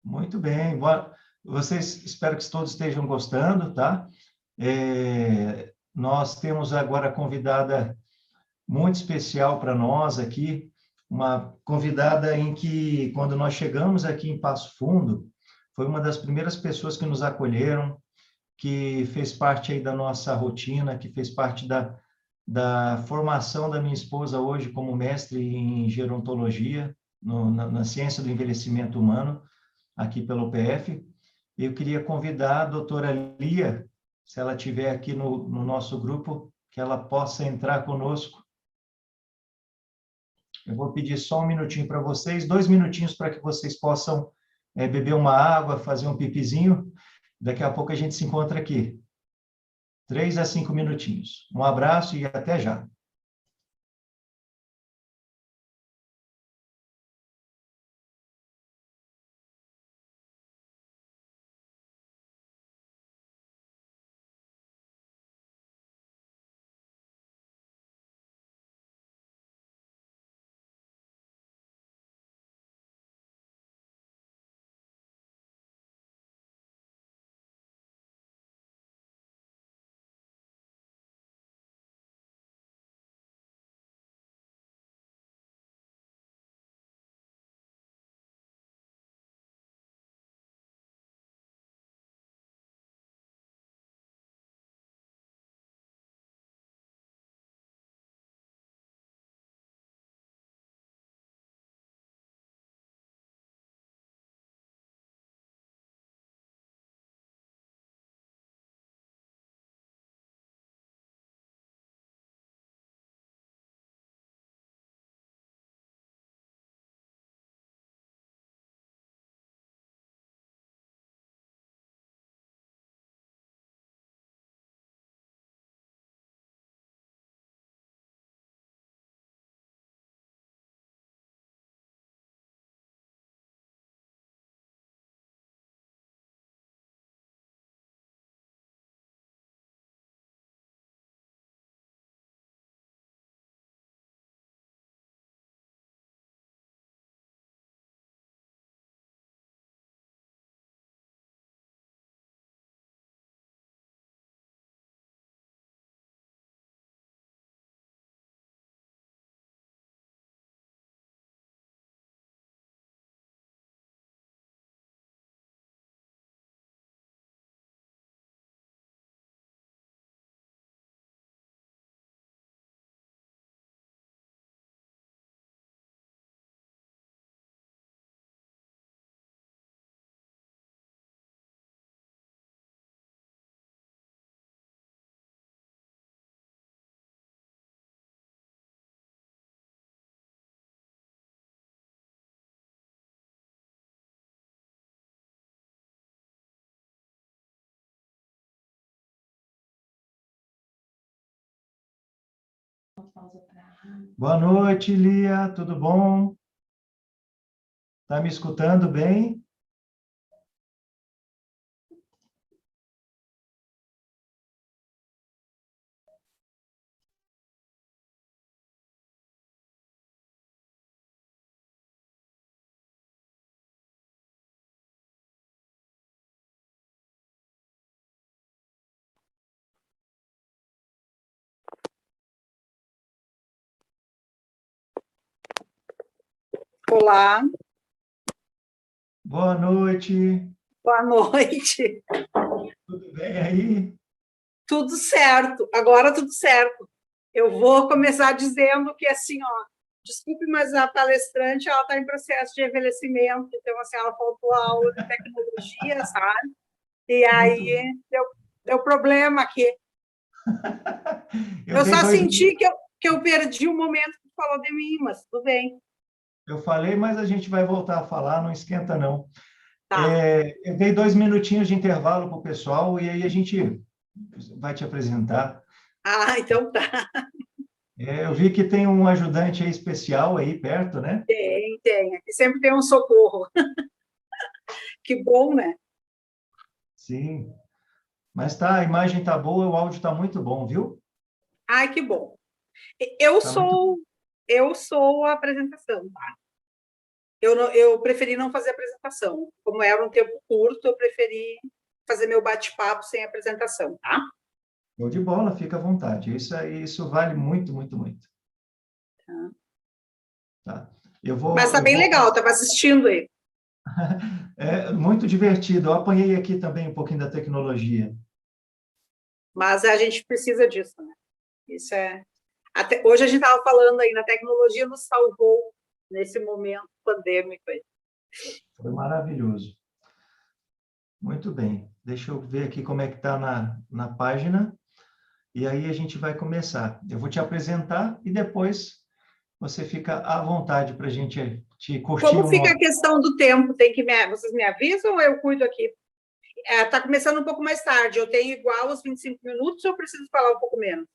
Muito bem. Vocês, espero que todos estejam gostando, tá? Nós temos agora a convidada muito especial para nós aqui, uma convidada em que, quando nós chegamos aqui em Passo Fundo, foi uma das primeiras pessoas que nos acolheram, que fez parte aí da nossa rotina, que fez parte da formação da minha esposa hoje como mestre em gerontologia, na ciência do envelhecimento humano, aqui pela UPF. Eu queria convidar a doutora Lia, se ela estiver aqui no nosso grupo, que ela possa entrar conosco. Eu vou pedir só um minutinho para vocês, 2 minutinhos para que vocês possam beber uma água, fazer um pipizinho. Daqui a pouco a gente se encontra aqui. 3 a 5 minutinhos. Um abraço e até já. Boa noite, Lia, tudo bom? Está me escutando bem? Olá. Boa noite. Boa noite. Tudo bem aí? Tudo certo, agora tudo certo. Eu vou começar dizendo que, assim, desculpe, mas a palestrante, ela está em processo de envelhecimento, então, assim, ela faltou a aula de tecnologia, sabe? E aí deu problema aqui. Eu só senti que eu perdi o momento que falou de mim, mas tudo bem. Eu falei, mas a gente vai voltar a falar, não esquenta, não. Tá. Eu dei 2 minutinhos de intervalo para o pessoal e aí a gente vai te apresentar. Ah, então tá. Eu vi que tem um ajudante aí especial aí perto, né? Tem. Aqui sempre tem um socorro. Que bom, né? Sim. Mas tá, a imagem tá boa, o áudio tá muito bom, viu? Ai, que bom. Eu Tá muito... sou a apresentação, tá? Eu preferi não fazer apresentação. Como era um tempo curto, eu preferi fazer meu bate-papo sem apresentação, tá? Show de bola, fica à vontade. Isso vale muito, muito, muito. Tá. Tá? Mas tá Eu bem vou. legal, estava assistindo aí. É muito divertido. Eu apanhei aqui também um pouquinho da tecnologia. Mas a gente precisa disso, né? Isso é. Hoje a gente estava falando aí, na tecnologia nos salvou nesse momento pandêmico aí. Foi maravilhoso. Muito bem. Deixa eu ver aqui como é que está na página. E aí a gente vai começar. Eu vou te apresentar e depois você fica à vontade para a gente te curtir Como o fica nosso. a questão do tempo? Vocês me avisam ou eu cuido aqui? Está começando um pouco mais tarde. Eu tenho igual os 25 minutos ou eu preciso falar um pouco menos?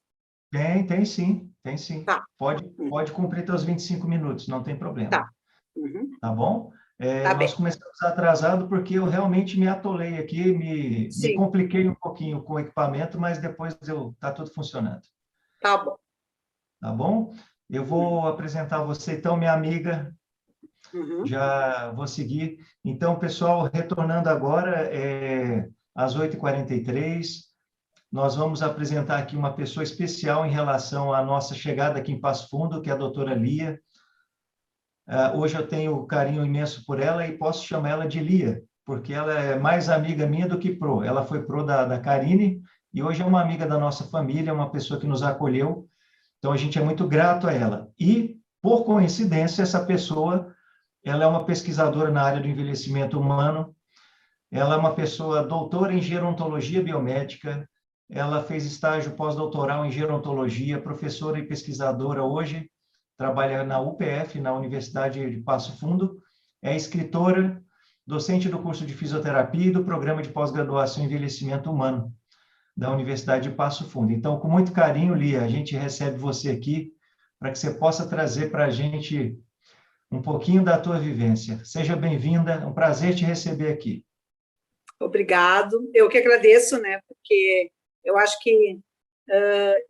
Tem sim, tem sim. Tá. Pode cumprir seus 25 minutos, não tem problema. Tá. Uhum. Tá bom? Tá Nós bem. começamos atrasado porque eu realmente me atolei aqui, me Sim, compliquei um pouquinho com o equipamento, mas depois tá tudo funcionando. tá bom. Tá bom? Eu vou apresentar você, então, minha amiga, Uhum. já vou seguir. Então, pessoal, retornando agora, às 8h43, nós vamos apresentar aqui uma pessoa especial em relação à nossa chegada aqui em Passo Fundo, que é a doutora Lia. Hoje eu tenho um carinho imenso por ela e posso chamar ela de Lia, porque ela é mais amiga minha do que pro. Ela foi pro da Karine e hoje é uma amiga da nossa família, uma pessoa que nos acolheu. Então, a gente é muito grato a ela. E, por coincidência, essa pessoa, ela é uma pesquisadora na área do envelhecimento humano, ela é uma pessoa doutora em gerontologia biomédica, ela fez estágio pós-doutoral em gerontologia, professora e pesquisadora hoje, trabalha na UPF, na Universidade de Passo Fundo, é escritora, docente do curso de fisioterapia e do programa de pós-graduação em envelhecimento humano da Universidade de Passo Fundo. Então, com muito carinho, Lia, a gente recebe você aqui para que você possa trazer para a gente um pouquinho da tua vivência. Seja bem-vinda, é um prazer te receber aqui. Obrigado. Eu que agradeço, né? Porque eu acho que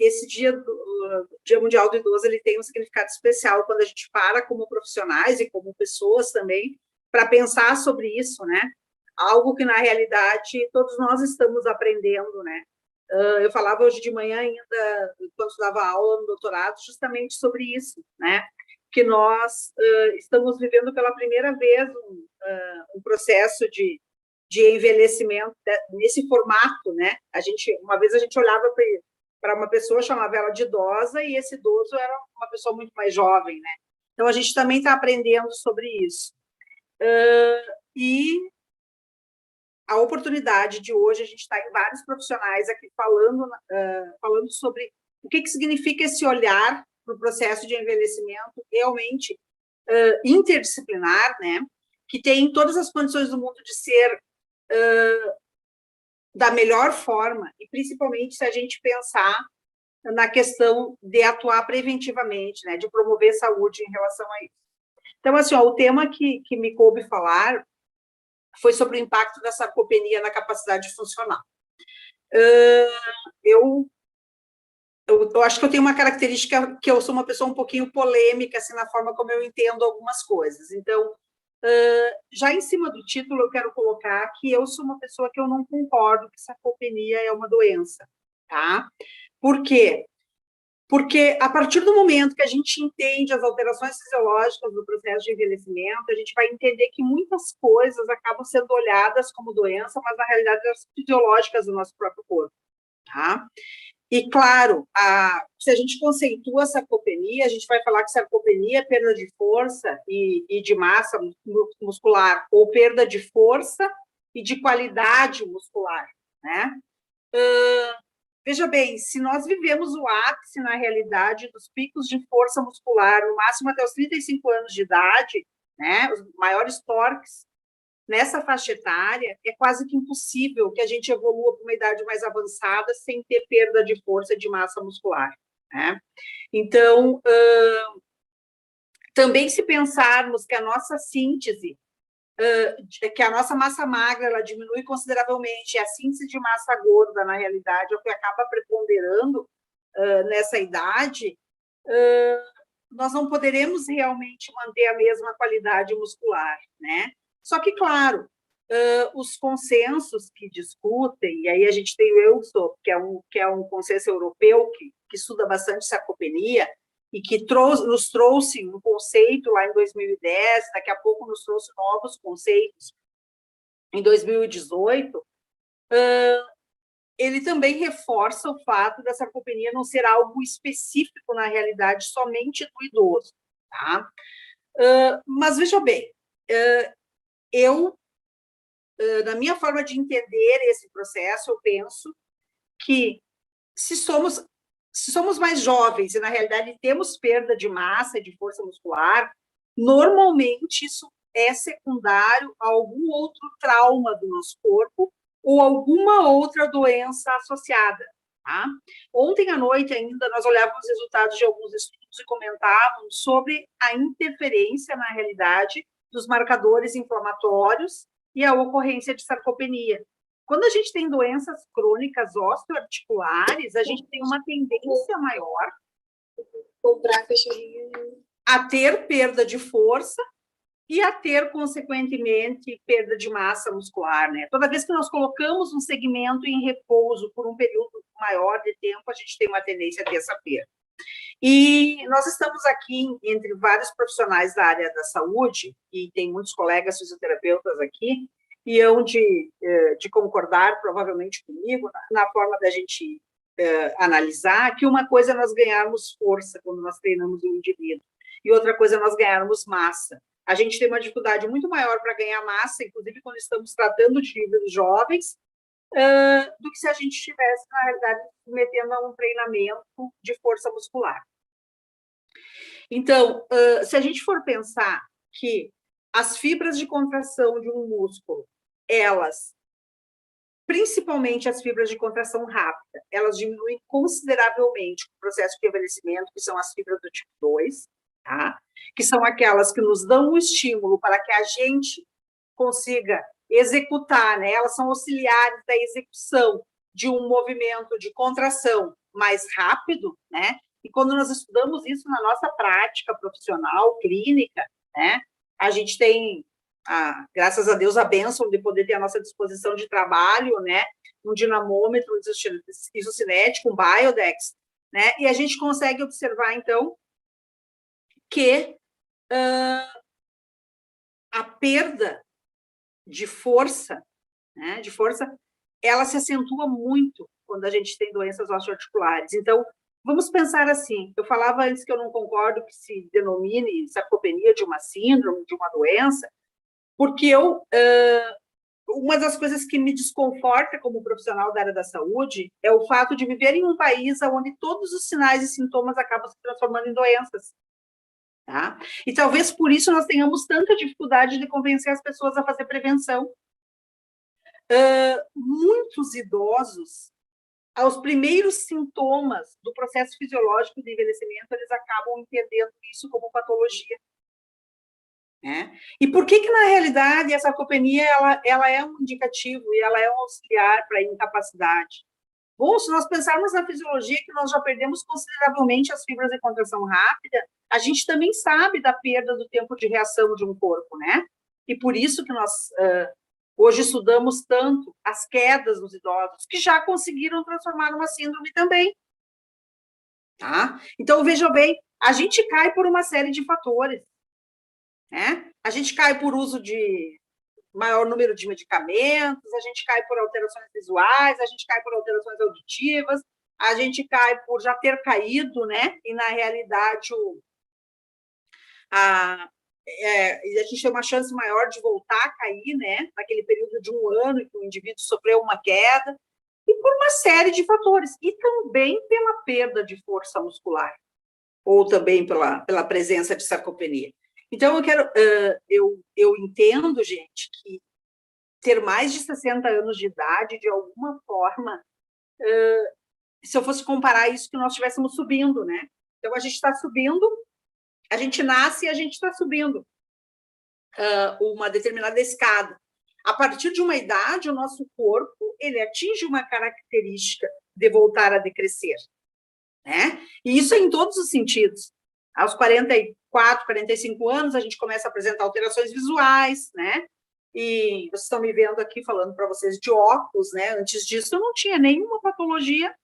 esse Dia Mundial do Idoso, ele tem um significado especial quando a gente para como profissionais e como pessoas também para pensar sobre isso, né? Algo que, na realidade, todos nós estamos aprendendo, né? Eu falava hoje de manhã ainda, quando dava aula no doutorado, justamente sobre isso, né? Que nós estamos vivendo pela primeira vez um processo de envelhecimento nesse formato, né? Uma vez a gente olhava para uma pessoa, chamava ela de idosa, e esse idoso era uma pessoa muito mais jovem, né? Então, a gente também está aprendendo sobre isso. E a oportunidade de hoje, a gente está em vários profissionais aqui falando sobre o que significa esse olhar para o processo de envelhecimento realmente interdisciplinar, né? Que tem todas as condições do mundo de ser da melhor forma, e principalmente se a gente pensar na questão de atuar preventivamente, né, de promover saúde em relação a isso. Então, assim, o tema que me coube falar foi sobre o impacto da sarcopenia na capacidade funcional. Eu acho que eu tenho uma característica que eu sou uma pessoa um pouquinho polêmica, assim, na forma como eu entendo algumas coisas. Então, já em cima do título, eu quero colocar que eu sou uma pessoa que eu não concordo que sarcopenia é uma doença, tá? Por quê? Porque a partir do momento que a gente entende as alterações fisiológicas do processo de envelhecimento, a gente vai entender que muitas coisas acabam sendo olhadas como doença, mas na realidade elas são fisiológicas do nosso próprio corpo, tá? E, claro, se a gente conceitua a sarcopenia, a gente vai falar que sarcopenia é perda de força e de massa muscular, ou perda de força e de qualidade muscular, né? Veja bem, se nós vivemos o ápice, na realidade, dos picos de força muscular, no máximo até os 35 anos de idade, né, os maiores torques, nessa faixa etária, é quase que impossível que a gente evolua para uma idade mais avançada sem ter perda de força e de massa muscular, né? Então, também se pensarmos que a nossa síntese, que a nossa massa magra, ela diminui consideravelmente, e a síntese de massa gorda, na realidade, é o que acaba preponderando nessa idade, nós não poderemos realmente manter a mesma qualidade muscular, né? Só que, claro, os consensos que discutem, e aí a gente tem o EUSO, que é um consenso europeu que estuda bastante sarcopenia, e que nos trouxe um conceito lá em 2010, daqui a pouco nos trouxe novos conceitos em 2018, ele também reforça o fato da sarcopenia não ser algo específico, na realidade, somente do idoso. Tá? Mas, veja bem, eu, na minha forma de entender esse processo, eu penso que se somos mais jovens e, na realidade, temos perda de massa e de força muscular, normalmente isso é secundário a algum outro trauma do nosso corpo ou alguma outra doença associada. Tá? Ontem à noite ainda nós olhávamos os resultados de alguns estudos e comentávamos sobre a interferência, na realidade, dos marcadores inflamatórios e a ocorrência de sarcopenia. Quando a gente tem doenças crônicas osteoarticulares, a gente tem uma tendência maior a ter perda de força e a ter, consequentemente, perda de massa muscular, né? Toda vez que nós colocamos um segmento em repouso por um período maior de tempo, a gente tem uma tendência a ter essa perda. E nós estamos aqui entre vários profissionais da área da saúde, e tem muitos colegas fisioterapeutas aqui, e hão de concordar, provavelmente, comigo, na forma da gente analisar que uma coisa é nós ganharmos força quando nós treinamos um indivíduo, e outra coisa é nós ganharmos massa. A gente tem uma dificuldade muito maior para ganhar massa, inclusive quando estamos tratando de indivíduos jovens, do que se a gente estivesse, na realidade, metendo a um treinamento de força muscular. Então, se a gente for pensar que as fibras de contração de um músculo, elas, principalmente as fibras de contração rápida, elas diminuem consideravelmente o processo de envelhecimento, que são as fibras do tipo 2, tá? Que são aquelas que nos dão um estímulo para que a gente consiga executar, né? Elas são auxiliares da execução de um movimento de contração mais rápido, né? E quando nós estudamos isso na nossa prática profissional, clínica, né? A gente tem, graças a Deus, a bênção de poder ter à nossa disposição de trabalho, né? Um dinamômetro isocinético, um biodex, né? E a gente consegue observar, então, que a perda de força, né, ela se acentua muito quando a gente tem doenças osteoarticulares. Então, vamos pensar assim, eu falava antes que eu não concordo que se denomine sarcopenia de uma síndrome, de uma doença, porque uma das coisas que me desconforta como profissional da área da saúde é o fato de viver em um país onde todos os sinais e sintomas acabam se transformando em doenças. Tá? E talvez por isso nós tenhamos tanta dificuldade de convencer as pessoas a fazer prevenção. Muitos idosos, aos primeiros sintomas do processo fisiológico de envelhecimento, eles acabam entendendo isso como patologia. Né? E por que na realidade, essa sarcopenia ela é um indicativo e ela é um auxiliar para a incapacidade? Bom, se nós pensarmos na fisiologia, que nós já perdemos consideravelmente as fibras de contração rápida, a gente também sabe da perda do tempo de reação de um corpo, né? E por isso que nós hoje estudamos tanto as quedas nos idosos, que já conseguiram transformar numa síndrome também. Tá? Então, veja bem, a gente cai por uma série de fatores. Né? A gente cai por uso de maior número de medicamentos, a gente cai por alterações visuais, a gente cai por alterações auditivas, a gente cai por já ter caído, né? E, na realidade, a gente tem uma chance maior de voltar a cair, né? Naquele período de um ano em que o indivíduo sofreu uma queda, e por uma série de fatores, e também pela perda de força muscular, ou também pela presença de sarcopenia. Então, eu entendo, gente, que ter mais de 60 anos de idade, de alguma forma, se eu fosse comparar isso que nós estivéssemos subindo, né? Então, a gente está subindo, a gente nasce e a gente está subindo uma determinada escada. A partir de uma idade, o nosso corpo, ele atinge uma característica de voltar a decrescer, né? E isso é em todos os sentidos. Aos 44, 45 anos, a gente começa a apresentar alterações visuais, né? E vocês estão me vendo aqui falando para vocês de óculos, né? Antes disso, eu não tinha nenhuma patologia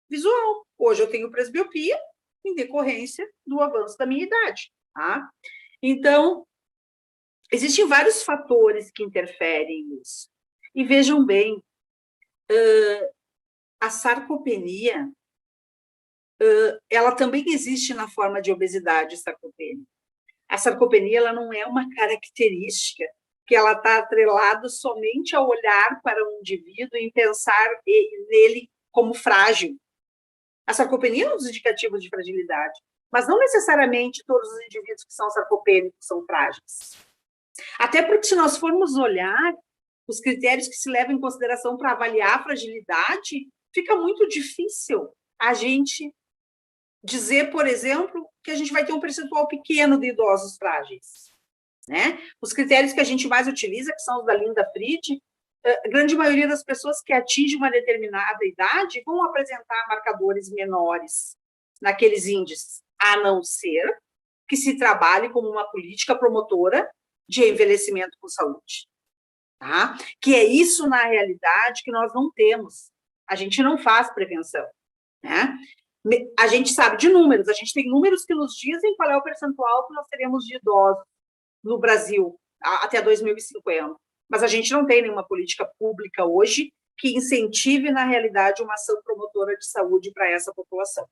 visual. Hoje eu tenho presbiopia em decorrência do avanço da minha idade, tá? Então, existem vários fatores que interferem nisso. E vejam bem, a sarcopenia, ela também existe na forma de obesidade sarcopênica. A sarcopenia, ela não é uma característica que ela está atrelada somente ao olhar para um indivíduo e pensar nele como frágil. A sarcopenia é um dos indicativos de fragilidade, mas não necessariamente todos os indivíduos que são sarcopênicos são frágeis. Até porque, se nós formos olhar os critérios que se levam em consideração para avaliar a fragilidade, fica muito difícil a gente dizer, por exemplo, que a gente vai ter um percentual pequeno de idosos frágeis, né? Os critérios que a gente mais utiliza, que são os da Linda Fried, a grande maioria das pessoas que atingem uma determinada idade vão apresentar marcadores menores naqueles índices, a não ser que se trabalhe como uma política promotora de envelhecimento com saúde, tá? Que é isso, na realidade, que nós não temos. A gente não faz prevenção, né? A gente sabe de números, a gente tem números que nos dizem qual é o percentual que nós teremos de idosos no Brasil até 2050, mas a gente não tem nenhuma política pública hoje que incentive, na realidade, uma ação promotora de saúde para essa população.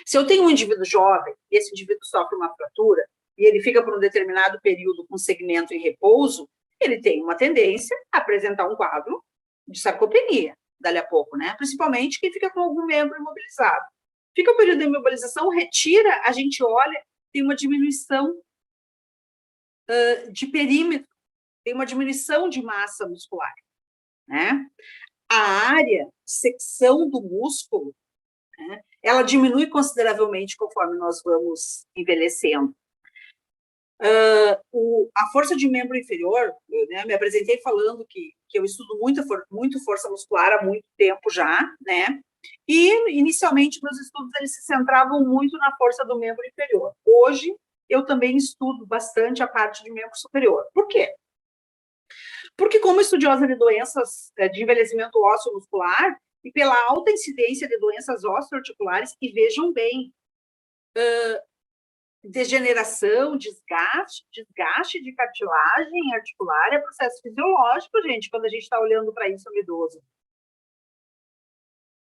Se eu tenho um indivíduo jovem, e esse indivíduo sofre uma fratura, e ele fica por um determinado período com segmento em repouso, ele tem uma tendência a apresentar um quadro de sarcopenia, dali a pouco, né? Principalmente quem fica com algum membro imobilizado. Fica o período de imobilização, retira, a gente olha, tem uma diminuição de perímetro, tem uma diminuição de massa muscular, né? A área de secção do músculo, né, ela diminui consideravelmente conforme nós vamos envelhecendo. A força de membro inferior, né, me apresentei falando que eu estudo muito força muscular há muito tempo já, né? E, inicialmente, meus estudos eles se centravam muito na força do membro inferior. Hoje, eu também estudo bastante a parte de membro superior. Por quê? Porque, como estudiosa de doenças de envelhecimento ósseo muscular, e pela alta incidência de doenças osteoarticulares, e vejam bem, degeneração, desgaste de cartilagem articular é processo fisiológico, gente, quando a gente está olhando para isso no idoso.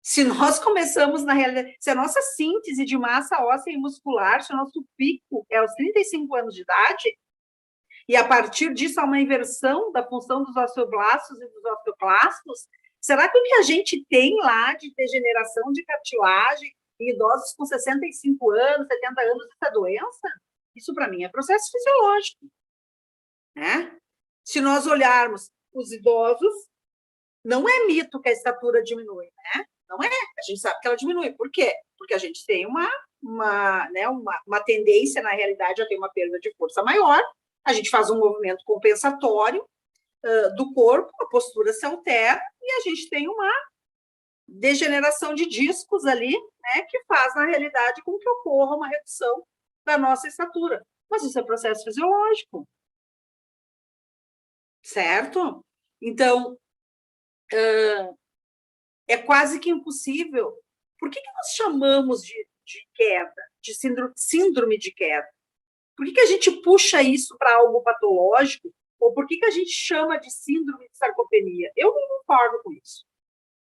Se nós começamos, na realidade, se a nossa síntese de massa óssea e muscular, se o nosso pico é aos 35 anos de idade, e a partir disso há uma inversão da função dos osteoblastos e dos osteoclastos, será que o que a gente tem lá de degeneração de cartilagem em idosos com 65 anos, 70 anos, essa doença? Isso, para mim, é processo fisiológico, né? Se nós olharmos os idosos, não é mito que a estatura diminui, né? Não é, a gente sabe que ela diminui. Por quê? Porque a gente tem uma tendência, na realidade, a ter uma perda de força maior, a gente faz um movimento compensatório do corpo, a postura se altera e a gente tem uma degeneração de discos ali, né, que faz, na realidade, com que ocorra uma redução da nossa estatura. Mas isso é processo fisiológico. Certo? Então, é quase que impossível. Por que nós chamamos de queda, de síndrome de queda? Por que a gente puxa isso para algo patológico? Ou por que a gente chama de síndrome de sarcopenia? Eu não concordo com isso,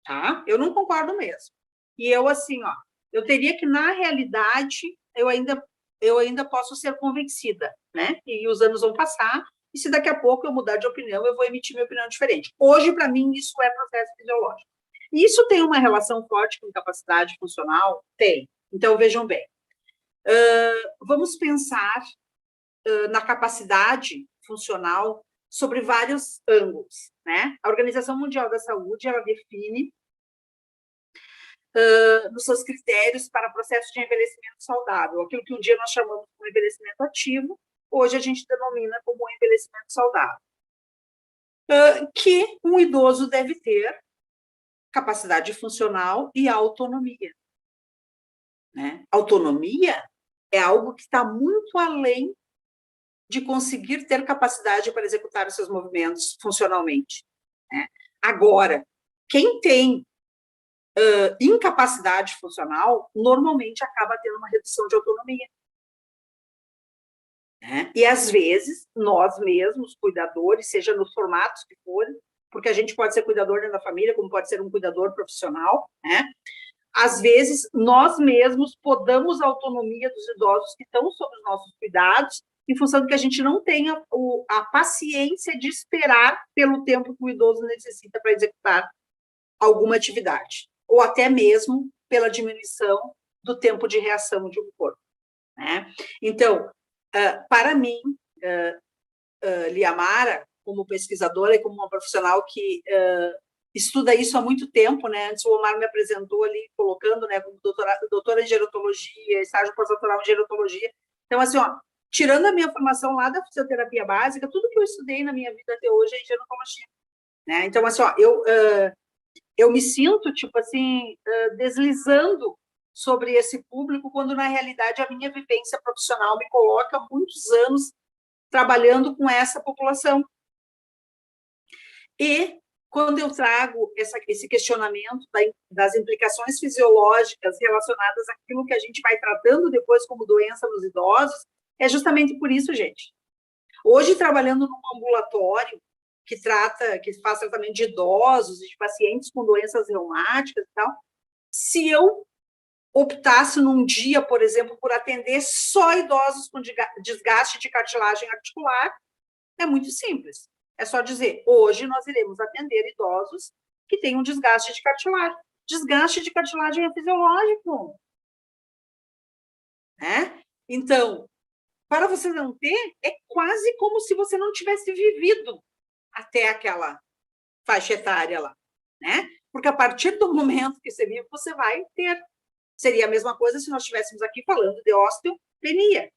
tá? Eu não concordo mesmo. E eu, assim, ó, eu teria que, na realidade, eu ainda posso ser convencida, né? E os anos vão passar, e se daqui a pouco eu mudar de opinião, eu vou emitir minha opinião diferente. Hoje, para mim, isso é processo fisiológico. E isso tem uma relação forte com capacidade funcional? Tem. Então, vejam bem. Vamos pensar na capacidade funcional sobre vários ângulos, né? A Organização Mundial da Saúde, ela define nos seus critérios para processo de envelhecimento saudável, aquilo que um dia nós chamamos de envelhecimento ativo, hoje a gente denomina como envelhecimento saudável, que um idoso deve ter capacidade funcional e autonomia, né? Autonomia é algo que está muito além de conseguir ter capacidade para executar os seus movimentos funcionalmente, né? Agora, quem tem incapacidade funcional, normalmente acaba tendo uma redução de autonomia, né? E, às vezes, nós mesmos, cuidadores, seja nos formatos que forem, porque a gente pode ser cuidador dentro da família, como pode ser um cuidador profissional, né? Às vezes, nós mesmos podamos a autonomia dos idosos que estão sob os nossos cuidados, em função de que a gente não tenha a paciência de esperar pelo tempo que o idoso necessita para executar alguma atividade, ou até mesmo pela diminuição do tempo de reação de um corpo, né? Então, para mim, Liamara, como pesquisadora e como uma profissional que estuda isso há muito tempo, né? Antes o Omar me apresentou ali, colocando, né, como doutora em gerontologia, estágio pós-doutoral em gerontologia. Então, assim, ó, tirando a minha formação lá da fisioterapia básica, tudo que eu estudei na minha vida até hoje é em gerontologia, né? Então, assim, ó, eu me sinto, tipo assim, deslizando sobre esse público, quando, na realidade, a minha vivência profissional me coloca há muitos anos trabalhando com essa população. E, quando eu trago esse questionamento das implicações fisiológicas relacionadas àquilo que a gente vai tratando depois como doença nos idosos, é justamente por isso, gente. Hoje, trabalhando num ambulatório que faz tratamento de idosos e de pacientes com doenças reumáticas e tal, se eu optasse num dia, por exemplo, por atender só idosos com desgaste de cartilagem articular, é muito simples. É só dizer, hoje nós iremos atender idosos que têm um desgaste de cartilagem. Desgaste de cartilagem é fisiológico, né? Então, para você não ter, é quase como se você não tivesse vivido até aquela faixa etária lá, né? Porque a partir do momento que você vive, você vai ter. Seria a mesma coisa se nós estivéssemos aqui falando de osteopenia,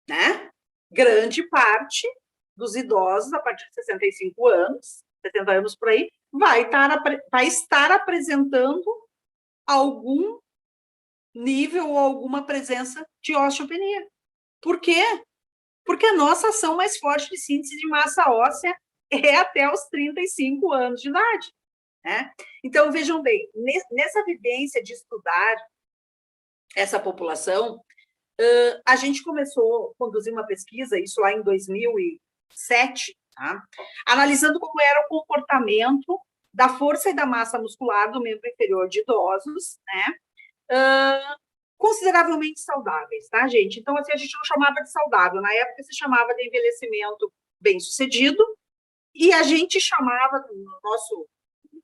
né? Grande parte dos idosos, a partir de 65 anos, 70 anos por aí, vai estar apresentando algum nível ou alguma presença de osteopenia. Por quê? Porque a nossa ação mais forte de síntese de massa óssea é até os 35 anos de idade, né? Então, vejam bem, nessa vivência de estudar essa população, a gente começou a conduzir uma pesquisa, isso lá em 2007, tá? Analisando como era o comportamento da força e da massa muscular do membro inferior de idosos, né? Consideravelmente saudáveis, tá, gente? Então, assim, a gente não chamava de saudável, na época se chamava de envelhecimento bem-sucedido, e a gente chamava, no nosso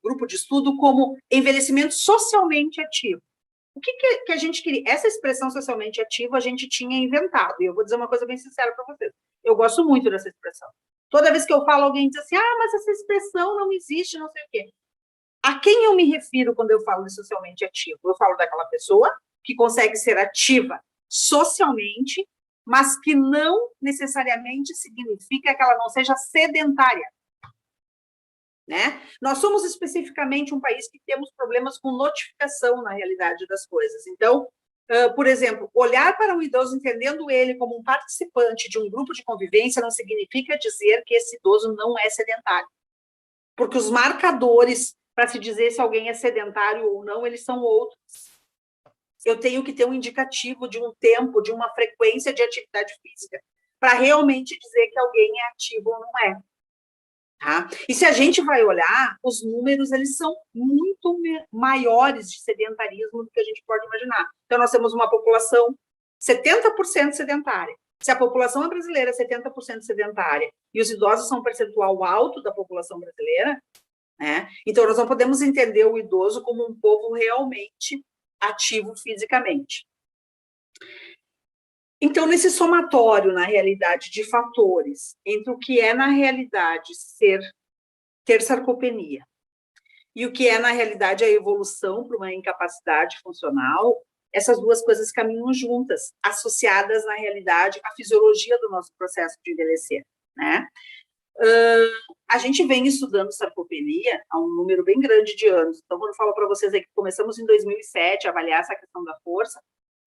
grupo de estudo, como envelhecimento socialmente ativo. O que a gente queria? Essa expressão socialmente ativo a gente tinha inventado, e eu vou dizer uma coisa bem sincera para vocês, eu gosto muito dessa expressão. Toda vez que eu falo, alguém diz assim, mas essa expressão não existe, não sei o quê. A quem eu me refiro quando eu falo de socialmente ativo? Eu falo daquela pessoa que consegue ser ativa socialmente, mas que não necessariamente significa que ela não seja sedentária, né? Nós somos especificamente um país que temos problemas com notificação na realidade das coisas. Então, por exemplo, olhar para um idoso entendendo ele como um participante de um grupo de convivência não significa dizer que esse idoso não é sedentário, porque os marcadores para se dizer se alguém é sedentário ou não, eles são outros. Eu tenho que ter um indicativo de um tempo, de uma frequência de atividade física, para realmente dizer que alguém é ativo ou não é. Tá? E se a gente vai olhar, os números, eles são muito maiores de sedentarismo do que a gente pode imaginar. Então, nós temos uma população 70% sedentária. Se a população brasileira é 70% sedentária e os idosos são um percentual alto da população brasileira, né? Então, nós não podemos entender o idoso como um povo realmente ativo fisicamente. Então, nesse somatório, na realidade, de fatores, entre o que é, na realidade, ter sarcopenia e o que é, na realidade, a evolução para uma incapacidade funcional, essas duas coisas caminham juntas, associadas, na realidade, à fisiologia do nosso processo de envelhecer, né? A gente vem estudando sarcopenia há um número bem grande de anos. Então, quando eu falo para vocês aí que começamos em 2007 a avaliar essa questão da força,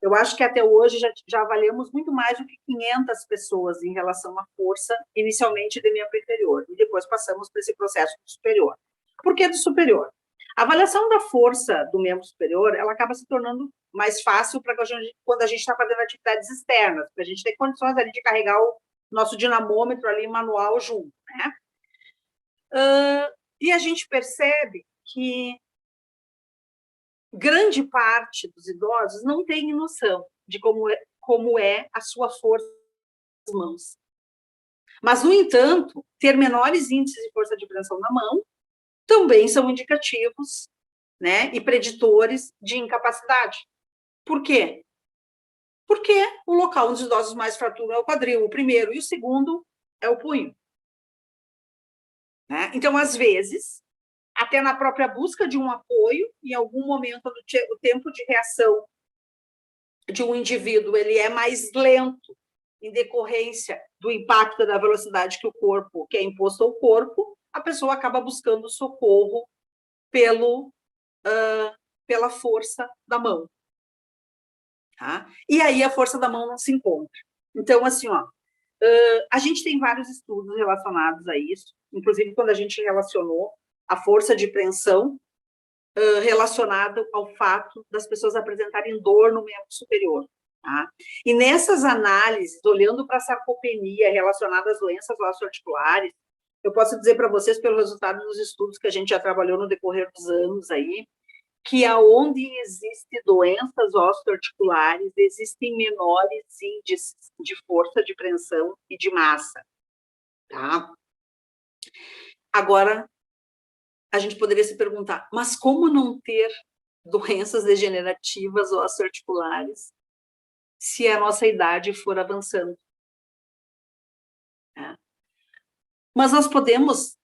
Eu acho que até hoje já avaliamos muito mais do que 500 pessoas em relação à força, inicialmente de membro inferior, e depois passamos por esse processo do superior. Por que do superior? A avaliação da força do membro superior, ela acaba se tornando mais fácil para quando a gente está fazendo atividades externas, para a gente ter condições ali de carregar o nosso dinamômetro ali manual junto, né? E a gente percebe que grande parte dos idosos não tem noção de como é a sua força nas mãos. Mas, no entanto, ter menores índices de força de preensão na mão também são indicativos, né, e preditores de incapacidade. Por quê? Porque o local onde os idosos mais fraturam é o quadril, o primeiro, e o segundo é o punho. Né? Então, às vezes, até na própria busca de um apoio, em algum momento o tempo de reação de um indivíduo ele é mais lento em decorrência do impacto da velocidade que é imposto ao corpo, a pessoa acaba buscando socorro pela força da mão. Tá? E aí a força da mão não se encontra. Então, assim, a gente tem vários estudos relacionados a isso, inclusive quando a gente relacionou a força de preensão relacionada ao fato das pessoas apresentarem dor no membro superior. Tá? E nessas análises, olhando para a sarcopenia relacionada às doenças osteoarticulares, eu posso dizer para vocês, pelo resultado dos estudos que a gente já trabalhou no decorrer dos anos aí, que aonde existem doenças osteoarticulares, existem menores índices de força de preensão e de massa. Tá? Agora, a gente poderia se perguntar, mas como não ter doenças degenerativas osteoarticulares se a nossa idade for avançando? É. Mas nós podemos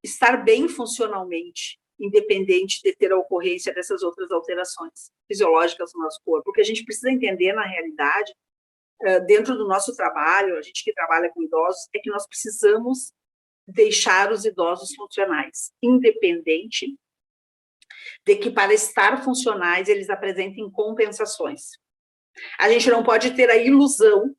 estar bem funcionalmente, independente de ter a ocorrência dessas outras alterações fisiológicas no nosso corpo. O que a gente precisa entender, na realidade, dentro do nosso trabalho, a gente que trabalha com idosos, é que nós precisamos deixar os idosos funcionais, independente de que, para estar funcionais, eles apresentem compensações. A gente não pode ter a ilusão,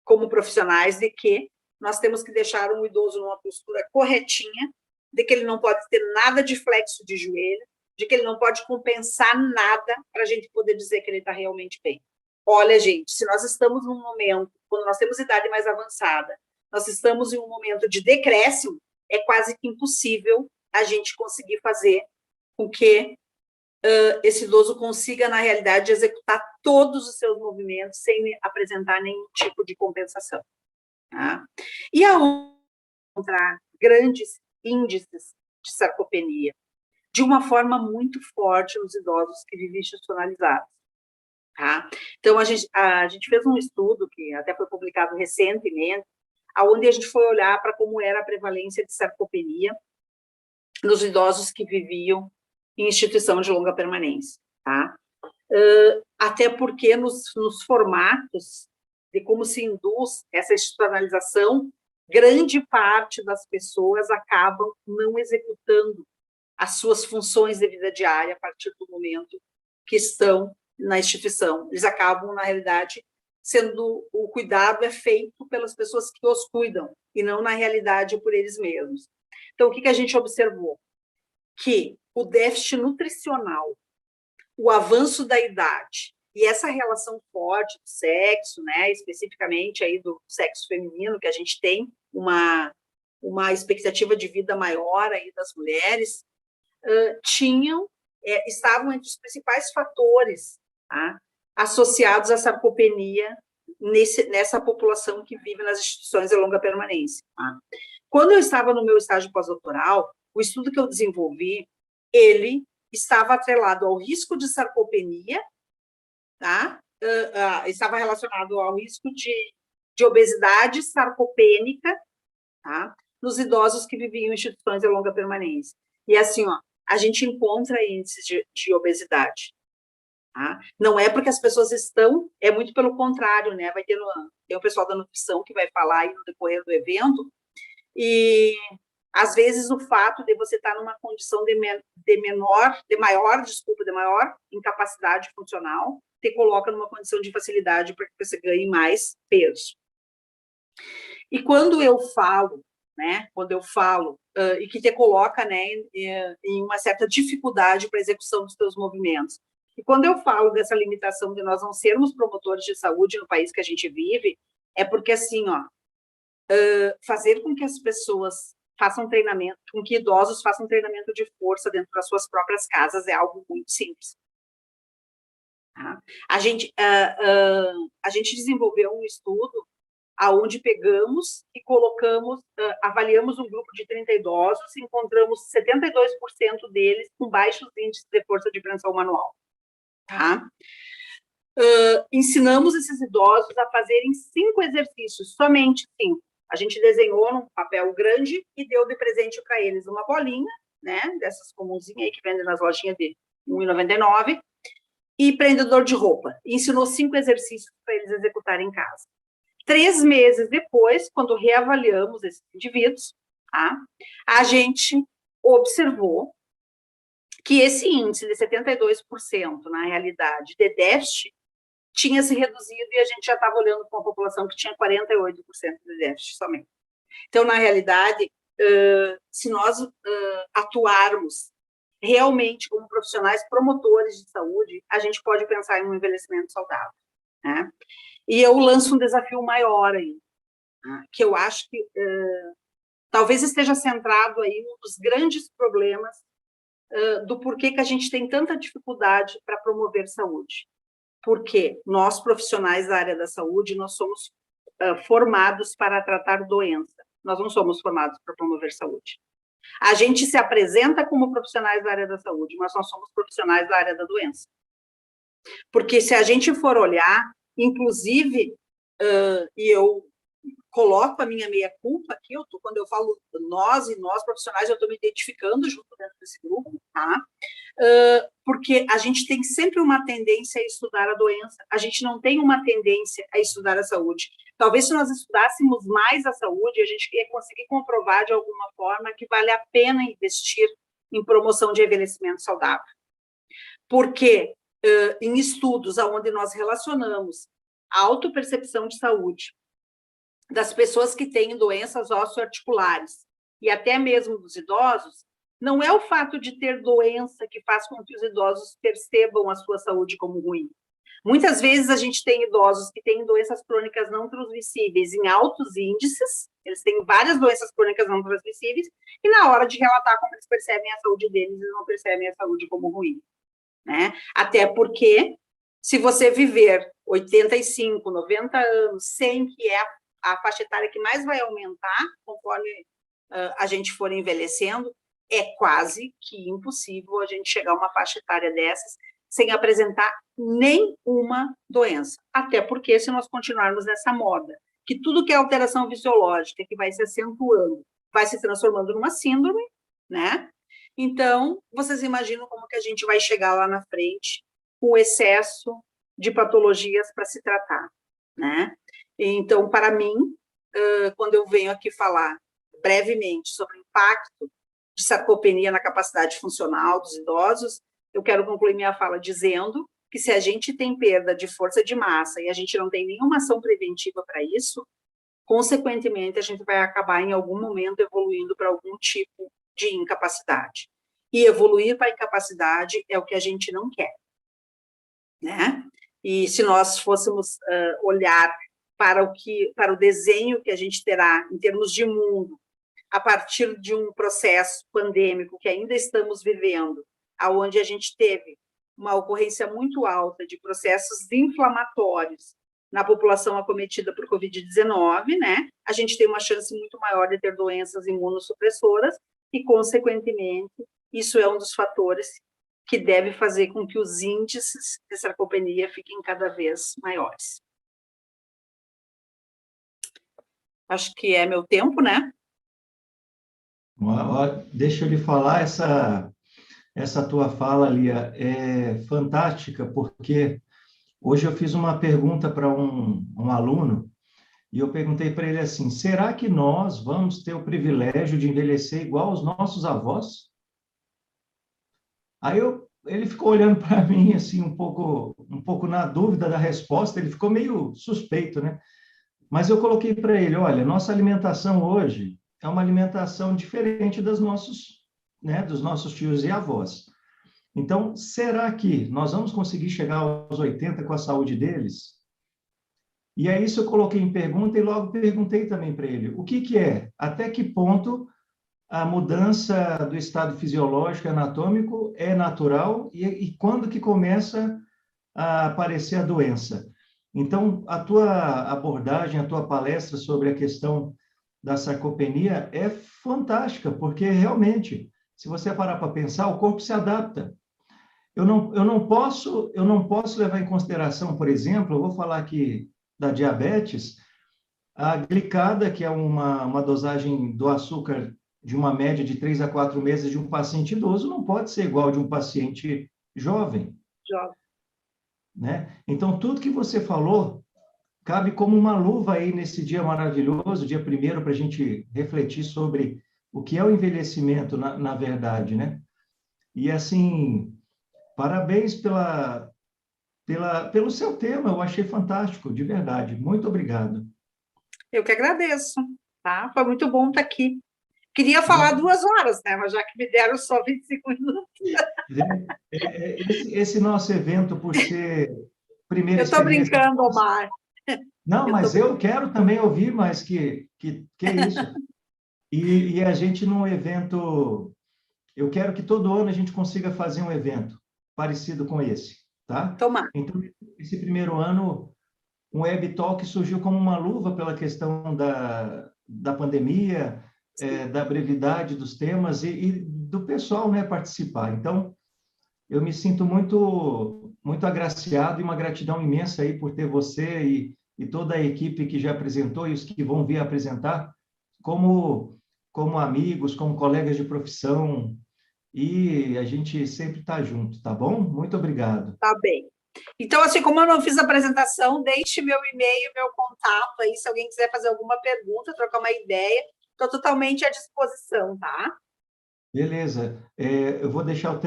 como profissionais, de que nós temos que deixar um idoso numa postura corretinha, de que ele não pode ter nada de flexo de joelho, de que ele não pode compensar nada para a gente poder dizer que ele está realmente bem. Olha, gente, se nós estamos num momento, quando nós temos idade mais avançada, nós estamos em um momento de decréscimo, é quase que impossível a gente conseguir fazer com que esse idoso consiga, na realidade, executar todos os seus movimentos sem apresentar nenhum tipo de compensação. Tá? E ao encontrar grandes índices de sarcopenia, de uma forma muito forte nos idosos que vivem institucionalizados. Tá? Então, a gente fez um estudo, que até foi publicado recentemente, onde a gente foi olhar para como era a prevalência de sarcopenia nos idosos que viviam em instituição de longa permanência. Tá? Até porque nos formatos de como se induz essa institucionalização, grande parte das pessoas acabam não executando as suas funções de vida diária a partir do momento que estão na instituição. Eles acabam, na realidade, o cuidado é feito pelas pessoas que os cuidam, e não, na realidade, por eles mesmos. Então, o que a gente observou? Que o déficit nutricional, o avanço da idade e essa relação forte do sexo, né, especificamente aí do sexo feminino, que a gente tem uma expectativa de vida maior aí das mulheres, estavam entre os principais fatores, tá, associados à sarcopenia nessa população que vive nas instituições de longa permanência. Tá? Quando eu estava no meu estágio pós-doutoral, o estudo que eu desenvolvi, ele estava atrelado ao risco de sarcopenia, tá? Estava relacionado ao risco de obesidade sarcopênica, tá? Nos idosos que viviam em instituições de longa permanência. E assim, a gente encontra índices de obesidade. Tá? Não é porque as pessoas estão, é muito pelo contrário, né? Tem o pessoal da nutrição que vai falar aí no decorrer do evento, e às vezes o fato de você estar numa condição de maior incapacidade funcional, te coloca numa condição de facilidade para que você ganhe mais peso. E quando eu falo, né, e que te coloca, né, em uma certa dificuldade para a execução dos teus movimentos. E quando eu falo dessa limitação de nós não sermos promotores de saúde no país que a gente vive, é porque, assim, ó, fazer com que as pessoas façam treinamento, com que idosos façam treinamento de força dentro das suas próprias casas é algo muito simples. Tá? A gente desenvolveu um estudo aonde pegamos e colocamos, avaliamos um grupo de 30 idosos, encontramos 72% deles com baixos índices de força de preensão manual. Tá? Ensinamos esses idosos a fazerem 5 exercícios, somente 5. A gente desenhou num papel grande e deu de presente para eles uma bolinha, né, dessas comunzinhas aí que vendem nas lojinhas de R$1,99, e prendedor de roupa. E ensinou 5 exercícios para eles executarem em casa. 3 meses depois, quando reavaliamos esses indivíduos, tá, a gente observou que esse índice de 72%, na realidade, de déficit, tinha se reduzido e a gente já estava olhando para uma população que tinha 48% de déficit somente. Então, na realidade, se nós atuarmos realmente como profissionais promotores de saúde, a gente pode pensar em um envelhecimento saudável, né? E eu lanço um desafio maior aí, né? Que eu acho que talvez esteja centrado aí um dos grandes problemas do porquê que a gente tem tanta dificuldade para promover saúde. Porque nós, profissionais da área da saúde, nós somos formados para tratar doença. Nós não somos formados para promover saúde. A gente se apresenta como profissionais da área da saúde, mas nós somos profissionais da área da doença. Porque se a gente for olhar, inclusive, e eu coloco a minha meia-culpa aqui, quando eu falo nós e nós profissionais, eu estou me identificando junto dentro desse grupo, tá? Porque a gente tem sempre uma tendência a estudar a doença, a gente não tem uma tendência a estudar a saúde. Talvez se nós estudássemos mais a saúde, a gente ia conseguir comprovar de alguma forma que vale a pena investir em promoção de envelhecimento saudável. Porque em estudos onde nós relacionamos a autopercepção de saúde das pessoas que têm doenças osteoarticulares e até mesmo dos idosos, não é o fato de ter doença que faz com que os idosos percebam a sua saúde como ruim. Muitas vezes a gente tem idosos que têm doenças crônicas não transmissíveis em altos índices, eles têm várias doenças crônicas não transmissíveis, e na hora de relatar como eles percebem a saúde deles, eles não percebem a saúde como ruim, né? Até porque, se você viver 85, 90 anos, 100, que é a faixa etária que mais vai aumentar conforme a gente for envelhecendo, é quase que impossível a gente chegar a uma faixa etária dessas sem apresentar nenhuma doença. Até porque, se nós continuarmos nessa moda, que tudo que é alteração fisiológica, que vai se acentuando, vai se transformando numa síndrome, né? Então, vocês imaginam como que a gente vai chegar lá na frente com o excesso de patologias para se tratar, né? Então, para mim, quando eu venho aqui falar brevemente sobre o impacto de sarcopenia na capacidade funcional dos idosos, eu quero concluir minha fala dizendo que se a gente tem perda de força de massa e a gente não tem nenhuma ação preventiva para isso, consequentemente, a gente vai acabar em algum momento evoluindo para algum tipo de incapacidade. E evoluir para a incapacidade é o que a gente não quer, né? E se nós fôssemos olhar para o desenho que a gente terá em termos de mundo, a partir de um processo pandêmico que ainda estamos vivendo, onde a gente teve uma ocorrência muito alta de processos inflamatórios na população acometida por Covid-19, né? A gente tem uma chance muito maior de ter doenças imunossupressoras e, consequentemente, isso é um dos fatores que deve fazer com que os índices de sarcopenia fiquem cada vez maiores. Acho que é meu tempo, né? Deixa eu lhe falar, essa tua fala, Lia, é fantástica, porque hoje eu fiz uma pergunta para um aluno, e eu perguntei para ele assim, será que nós vamos ter o privilégio de envelhecer igual aos nossos avós? Aí eu ele ficou olhando para mim assim um pouco na dúvida da resposta, ele ficou meio suspeito, né? Mas eu coloquei para ele, olha, nossa alimentação hoje é uma alimentação diferente dos nossos tios e avós. Então, será que nós vamos conseguir chegar aos 80 com a saúde deles? E aí isso eu coloquei em pergunta e logo perguntei também para ele, o que que é? Até que ponto a mudança do estado fisiológico e anatômico é natural e quando que começa a aparecer a doença? Então, a tua abordagem, a tua palestra sobre a questão da sarcopenia é fantástica, porque realmente, se você parar para pensar, o corpo se adapta. Eu não posso levar em consideração, por exemplo, eu vou falar aqui da diabetes, a glicada, que é uma dosagem do açúcar de uma média de 3 a 4 meses de um paciente idoso, não pode ser igual de um paciente jovem, Jovem. né? Então, tudo que você falou cabe como uma luva aí nesse dia maravilhoso, dia 1º, para a gente refletir sobre o que é o envelhecimento, na verdade, né? E, assim, parabéns pelo seu tema, eu achei fantástico, de verdade. Muito obrigado. Eu que agradeço, tá? Foi muito bom estar aqui. Queria falar Não, 2 horas, né? Mas já que me deram só 25 minutos. esse nosso evento, por ser primeira Eu estou experiência. brincando, Omar. Não, Eu tô mas eu quero também ouvir mais que é isso. E a gente num evento, eu quero que todo ano a gente consiga fazer um evento parecido com esse, tá? tomar. Então, esse primeiro ano, um Web Talk surgiu como uma luva pela questão da pandemia, da brevidade dos temas e do pessoal, né, participar. Então, eu me sinto muito, muito agraciado e uma gratidão imensa aí por ter você e toda a equipe que já apresentou e os que vão vir apresentar como amigos, como colegas de profissão, e a gente sempre está junto, tá bom? Muito obrigado. Tá bem. Então, assim, como eu não fiz a apresentação, deixe meu e-mail, meu contato aí, se alguém quiser fazer alguma pergunta, trocar uma ideia, estou totalmente à disposição, tá? Beleza. Eu vou deixar o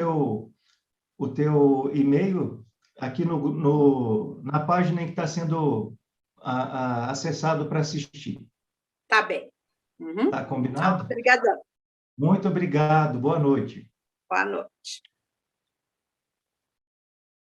teu e-mail aqui na página em que está sendo acessado para assistir. Tá bem. Uhum. Tá Tá, combinado? obrigadão. Muito obrigado. Boa noite. Boa noite.